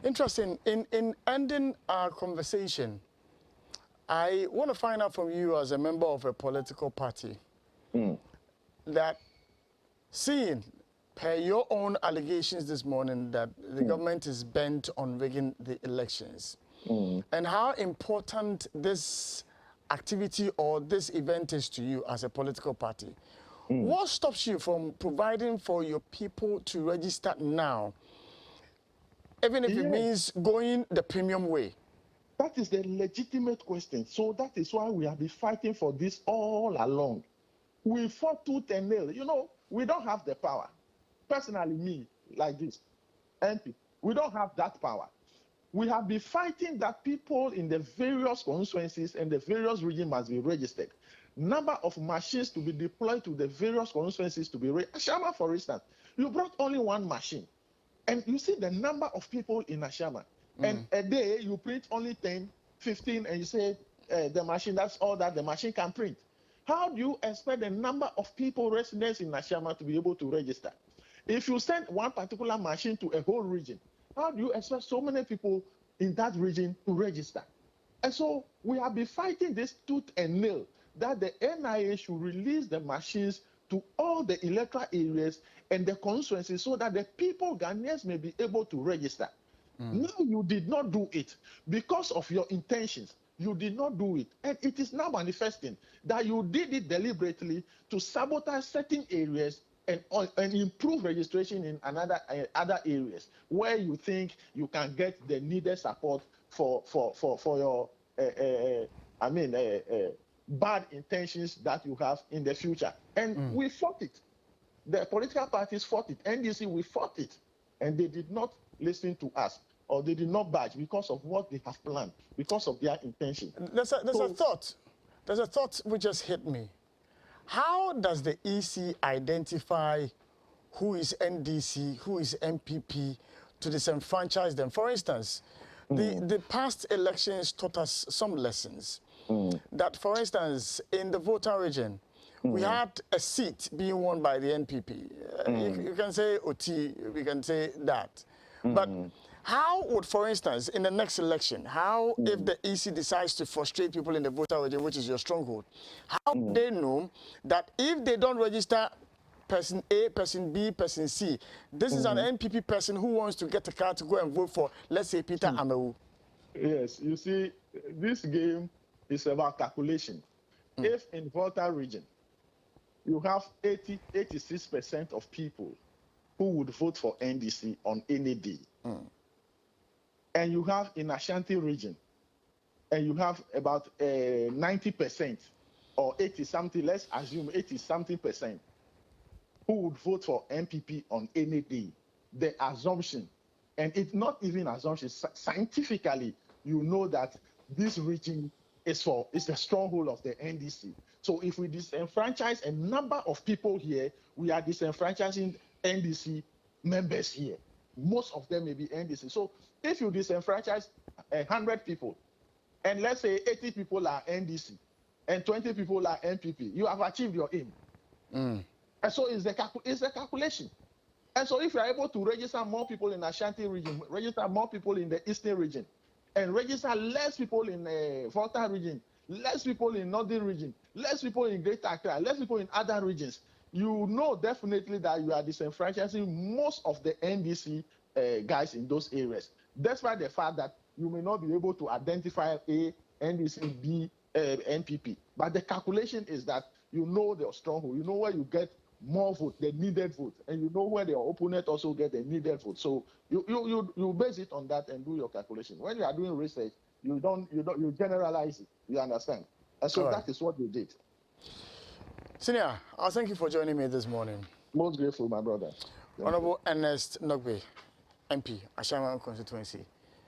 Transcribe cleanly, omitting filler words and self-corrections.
Interesting. In ending our conversation, I want to find out from you as a member of a political party that seeing per your own allegations this morning that the government is bent on rigging the elections and how important this activity or this event is to you as a political party. What stops you from providing for your people to register now, even if it means going the premium way? That is the legitimate question. So that is why we have been fighting for this all along. We fought tooth and nail. You know, we don't have the power. Personally, me, like this, MP, we don't have that power. We have been fighting that people in the various constituencies and the various regions must be registered. Number of machines to be deployed to the various constituencies to be registered. Ashama, for instance, you brought only one machine. And you see the number of people in Ashama. And a day you print only 10, 15, and you say the machine, that's all that the machine can print. How do you expect the number of people, residents in Ashama, to be able to register? If you send one particular machine to a whole region, how do you expect so many people in that region to register? And so we have been fighting this tooth and nail that the NIA should release the machines to all the electoral areas and the constituencies so that the people, Ghanaians, may be able to register. No, you did not do it because of your intentions. You did not do it. And it is now manifesting that you did it deliberately to sabotage certain areas and improve registration in other areas where you think you can get the needed support for your bad intentions that you have in the future. And we fought it. The political parties fought it. NDC, we fought it. And they did not listen to us, or they did not budge because of what they have planned, because of their intention. There's a thought which just hit me. How does the EC identify who is NDC, who is MPP, to disenfranchise them? For instance, the past elections taught us some lessons. That, for instance, in the voter region, we had a seat being won by the NPP. You can say OT, we can say that. But how would, for instance, in the next election, how if the EC decides to frustrate people in the voter region, which is your stronghold, how do they know that if they don't register person A, person B, person C, this is an NPP person who wants to get a card to go and vote for, let's say, Peter Amewu? Yes, you see, this game is about calculation. If in voter region, you have 86% of people who would vote for NDC on any day. And you have in Ashanti region, and you have about 90% or 80-something, let's assume 80-something% who would vote for MPP on any day. The assumption, and it's not even assumption, scientifically, you know that this region is the stronghold of the NDC. So if we disenfranchise a number of people here, we are disenfranchising NDC members here. Most of them may be NDC. So if you disenfranchise 100 people, and let's say 80 people are NDC, and 20 people are MPP, you have achieved your aim. And so it's the calculation. And so if you are able to register more people in Ashanti region, register more people in the Eastern region, and register less people in Volta region, less people in Northern region, less people in Greater Accra, less people in other regions, you know definitely that you are disenfranchising most of the NDC guys in those areas. Despite the fact that you may not be able to identify A, NDC, B, NPP. But the calculation is that you know their stronghold, you know where you get more vote, the needed vote, and you know where your opponent also get the needed vote. So you base it on that and do your calculation. When you are doing research, you generalize it. You understand? And so that is what you did. Senior, I thank you for joining me this morning. Most grateful, my brother. Honorable Ernest Norgbey, MP, Ashama constituency.